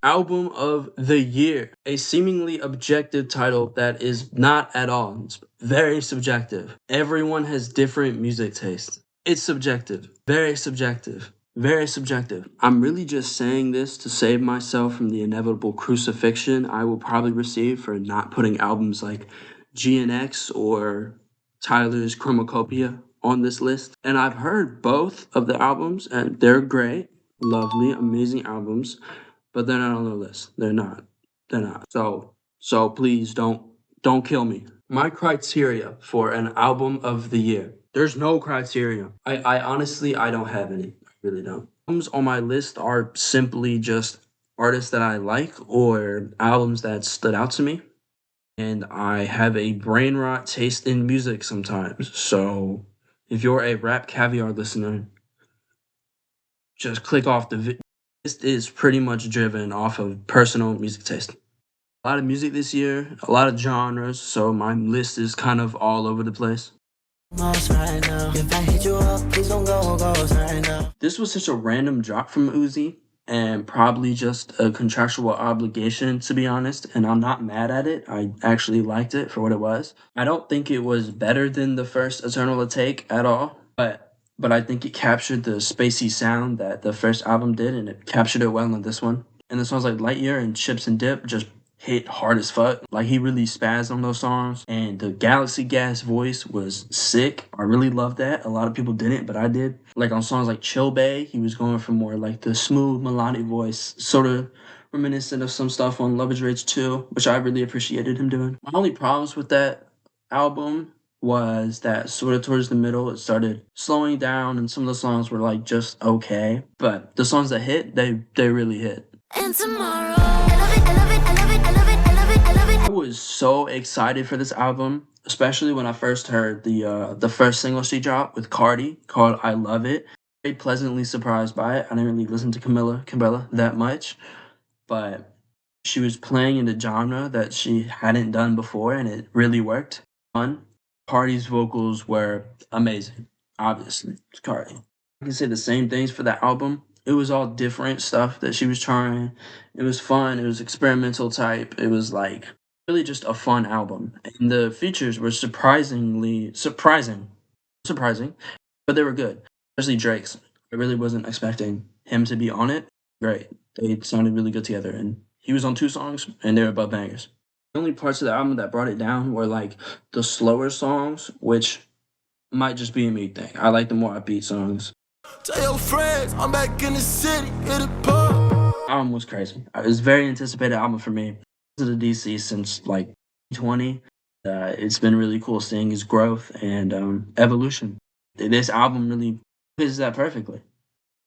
Album of the Year, a seemingly objective title that is not at all. It's very subjective. Everyone has different music tastes. It's subjective. Very subjective. Very subjective. I'm really just saying this to save myself from the inevitable crucifixion I will probably receive for not putting albums like GNX or Tyler's Chromacopia on this list. And I've heard both of the albums and they're great, lovely, amazing albums, but they're not on the list. They're not. They're not. So please don't kill me. My criteria for an album of the year. There's no criteria. I honestly I don't have any. I really don't. Albums on my list are simply just artists that I like or albums that stood out to me. And I have a brain rot taste in music sometimes. So if you're a Rap Caviar listener, just click off the video. This is pretty much driven off of personal music taste. A lot of music this year, a lot of genres, so my list is kind of all over the place. This was such a random drop from Uzi, and probably just a contractual obligation, to be honest, and I'm not mad at it. I actually liked it for what it was. I don't think it was better than the first Eternal Take at all, but I think it captured the spacey sound that the first album did, and it captured it well in this one. And the songs like Lightyear and Chips and Dip just hit hard as fuck. Like, he really spazzed on those songs, and the Galaxy Gas voice was sick. I really loved that. A lot of people didn't, but I did. Like, on songs like Chill Bay, he was going for more like the smooth melodic voice, sort of reminiscent of some stuff on Love Is Rage 2, which I really appreciated him doing. My only problems with that album was that sort of towards the middle it started slowing down, and some of the songs were like just okay, but the songs that hit, they really hit. And tomorrow, I was so excited for this album, especially when I first heard the first single she dropped with Cardi called I Love It. Very pleasantly surprised by it. I didn't really listen to Cabela that much, but she was playing in the genre that she hadn't done before, and it really worked. Fun. Cardi's vocals were amazing. Obviously, it's Cardi. I can say the same things for the album. It was all different stuff that she was trying. It was fun. It was experimental type. It was like really just a fun album. And the features were surprising, but they were good. Especially Drake's. I really wasn't expecting him to be on it. Great. They sounded really good together. And he was on 2 songs, and they were both bangers. The only parts of the album that brought it down were like the slower songs, which might just be a me thing. I like the more upbeat songs. Tell your friends I'm back in the city, hit a pub. Album was crazy. It was a very anticipated album for me. To the DC since like 2020. It's been really cool seeing his growth and evolution. This album really showcases that perfectly.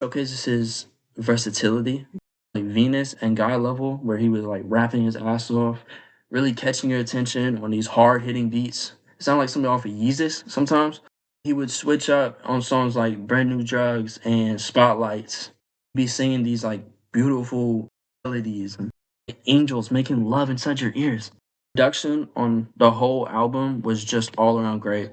Showcases his versatility, like Venus and Guy Level, where he was like rapping his ass off, really catching your attention on these hard hitting beats. It sounded like something off of Yeezus sometimes. He would switch up on songs like Brand New Drugs and Spotlights, be singing these like beautiful melodies and angels making love inside your ears. Production on the whole album was just all around great.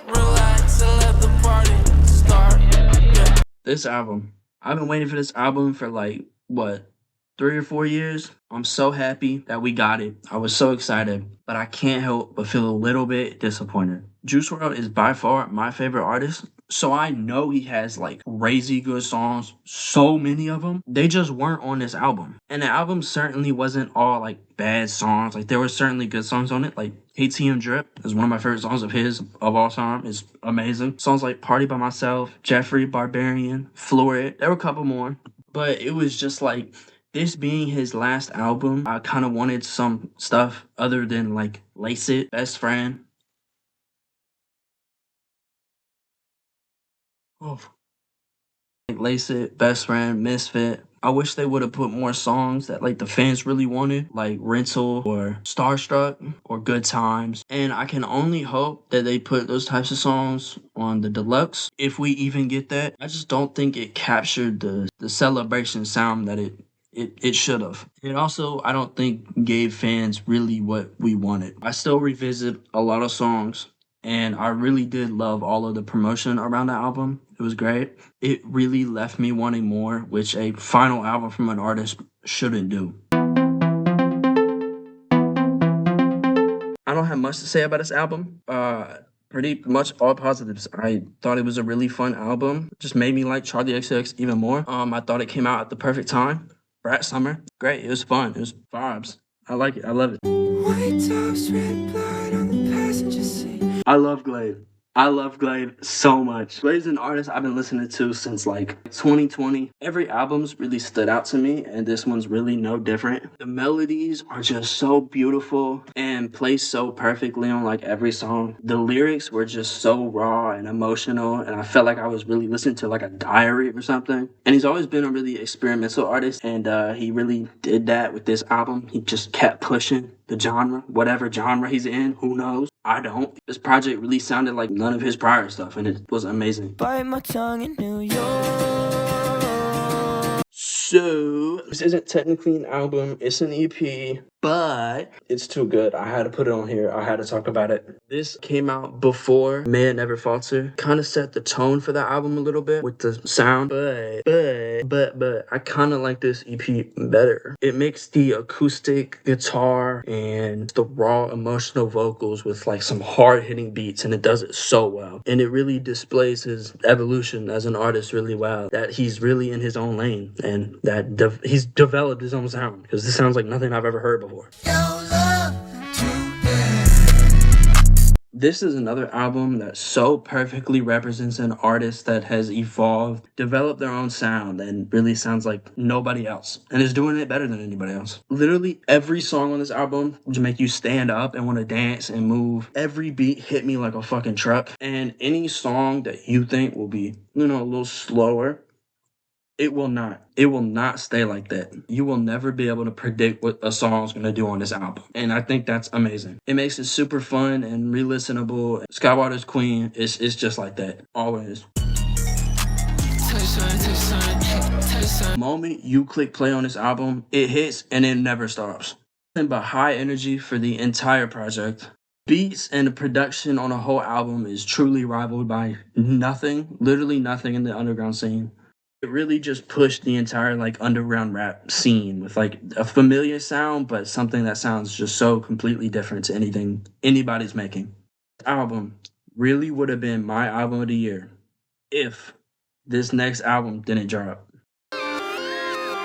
Relax and let the party start. Yeah. This album, I've been waiting for this album for like what, 3 or 4 years. I'm so happy that we got it. I was so excited, but I can't help but feel a little bit disappointed. Juice WRLD is by far my favorite artist, so I know he has like crazy good songs, so many of them. They just weren't on this album. And the album certainly wasn't all like bad songs. Like, there were certainly good songs on it. Like ATM Drip is one of my favorite songs of his of all time. It's amazing. Songs like Party by Myself, Jeffrey, Barbarian, Florid. There were a couple more, but it was just like, this being his last album, I kind of wanted some stuff other than like Lace It, Best Friend. Oh. Like Lace It, Best Friend, Misfit. I wish they would have put more songs that like the fans really wanted, like Rental or Starstruck or Good Times. And I can only hope that they put those types of songs on the deluxe, if we even get that. I just don't think it captured the celebration sound that it should have. It also, I don't think, gave fans really what we wanted. I still revisit a lot of songs, and I really did love all of the promotion around the album. It was great. It really left me wanting more, which a final album from an artist shouldn't do. I don't have much to say about this album. Pretty much all positives. I thought it was a really fun album. Just made me like Charlie XCX even more. I thought it came out at the perfect time. Brat Summer. Great. It was fun. It was vibes. I like it. I love it. White tops, red blood on the passenger seat. I love Glade. I love Glade so much. Glade's an artist I've been listening to since like 2020. Every album's really stood out to me, and this one's really no different. The melodies are just so beautiful and placed so perfectly on like every song. The lyrics were just so raw and emotional, and I felt like I was really listening to like a diary or something. And he's always been a really experimental artist, and he really did that with this album. He just kept pushing the genre, whatever genre he's in, who knows? I don't. This project really sounded like none of his prior stuff, and it was amazing. Bite my tongue in New York. So, this isn't technically an album, it's an EP, but it's too good. I had to put it on here. I had to talk about it. This came out before May It Never Falter. Kind of set the tone for the album a little bit with the sound, but I kind of like this EP better. It makes the acoustic guitar and the raw emotional vocals with like some hard-hitting beats, and it does it so well. And it really displays his evolution as an artist really well, that he's really in his own lane, and that he's developed his own sound, because this sounds like nothing I've ever heard before. This is another album that so perfectly represents an artist that has evolved, developed their own sound, and really sounds like nobody else, and is doing it better than anybody else. Literally every song on this album will make you stand up and want to dance and move. Every beat hit me like a fucking truck, and any song that you think will be, a little slower, it will not. It will not stay like that. You will never be able to predict what a song's gonna do on this album. And I think that's amazing. It makes it super fun and re-listenable. Skywater's Queen is just like that. Always. The moment you click play on this album, it hits and it never stops. Nothing but high energy for the entire project. Beats and the production on a whole album is truly rivaled by nothing, literally nothing in the underground scene. It really just pushed the entire like underground rap scene with like a familiar sound, but something that sounds just so completely different to anything anybody's making. This album really would have been my album of the year if this next album didn't drop. I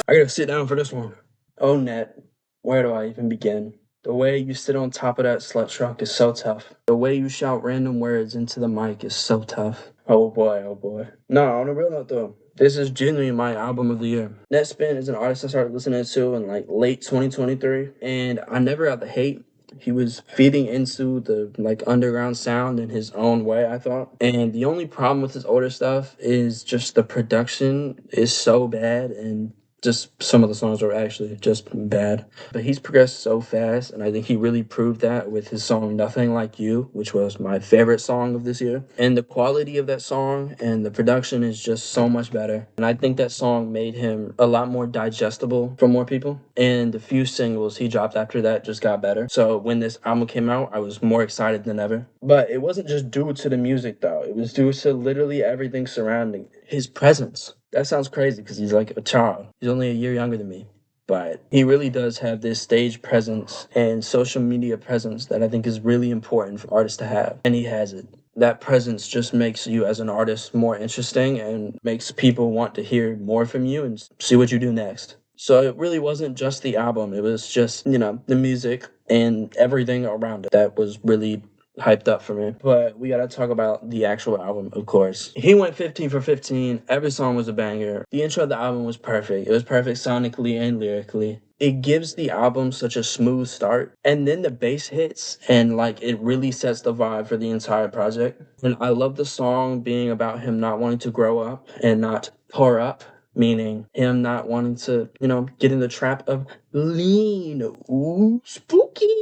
gotta sit down for this one. Oh, Net, where do I even begin? The way you sit on top of that slut truck is so tough. The way you shout random words into the mic is so tough. Oh boy, oh boy. No, on a real note though, this is genuinely my album of the year. Netspin is an artist I started listening to in like late 2023, and I never got the hate. He was feeding into the like underground sound in his own way, I thought. And the only problem with his older stuff is just the production is so bad, and just some of the songs are actually just bad. But he's progressed so fast, and I think he really proved that with his song Nothing Like You, which was my favorite song of this year. And the quality of that song and the production is just so much better. And I think that song made him a lot more digestible for more people. And the few singles he dropped after that just got better. So when this album came out, I was more excited than ever. But it wasn't just due to the music though. It was due to literally everything surrounding his presence. That sounds crazy because he's like a child. He's only a year younger than me. But he really does have this stage presence and social media presence that I think is really important for artists to have. And he has it. That presence just makes you as an artist more interesting and makes people want to hear more from you and see what you do next. So it really wasn't just the album. It was just, the music and everything around it that was really hyped up for me. But we gotta talk about the actual album, of course. He went 15 for 15. Every song was a banger. The intro of the album was perfect. It was perfect sonically and lyrically. It gives the album such a smooth start, and then the bass hits, and like it really sets the vibe for the entire project. And I love the song being about him not wanting to grow up and not pour up, meaning him not wanting to, get in the trap of lean. Ooh, spooky.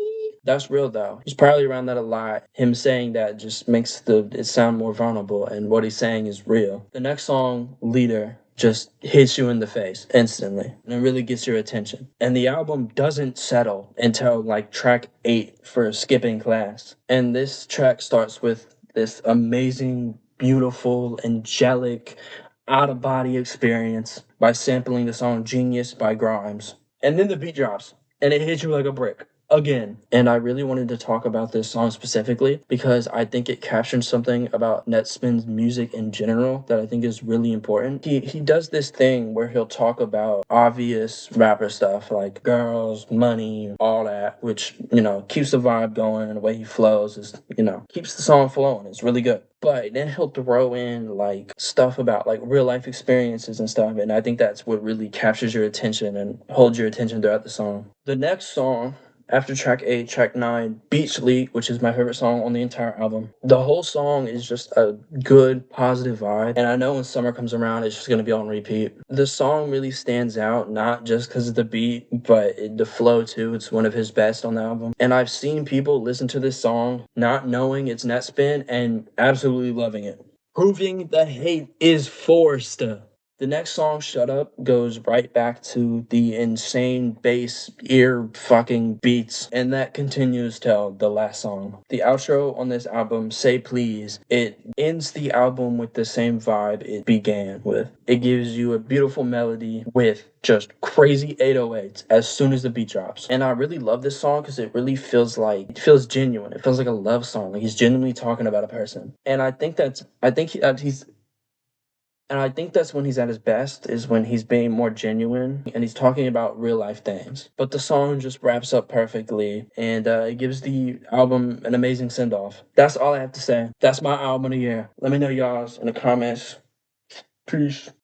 That's real though. He's probably around that a lot. Him saying that just makes it sound more vulnerable, and what he's saying is real. The next song, Leader, just hits you in the face instantly, and it really gets your attention. And the album doesn't settle until like track 8 for Skipping Class. And this track starts with this amazing, beautiful, angelic, out of body experience by sampling the song Genius by Grimes. And then the beat drops and it hits you like a brick again. And I really wanted to talk about this song specifically because I think it captures something about Netspin's music in general that I think is really important. He does this thing where he'll talk about obvious rapper stuff like girls, money, all that, which, keeps the vibe going. The way he flows is, keeps the song flowing. It's really good. But then he'll throw in like stuff about like real life experiences and stuff. And I think that's what really captures your attention and holds your attention throughout the song. The next song after track 8, track 9, Beach League, which is my favorite song on the entire album. The whole song is just a good, positive vibe. And I know when summer comes around, it's just going to be on repeat. The song really stands out, not just because of the beat, but the flow too. It's one of his best on the album. And I've seen people listen to this song not knowing it's Netspin and absolutely loving it. Proving the hate is forced. The next song, Shut Up, goes right back to the insane bass ear fucking beats, and that continues till the last song. The outro on this album, Say Please, it ends the album with the same vibe it began with. It gives you a beautiful melody with just crazy 808s as soon as the beat drops. And I really love this song because it really it feels genuine. It feels like a love song. Like he's genuinely talking about a person. And I think that's when he's at his best, is when he's being more genuine and he's talking about real life things. But the song just wraps up perfectly and it gives the album an amazing send off. That's all I have to say. That's my album of the year. Let me know y'all's in the comments. Peace.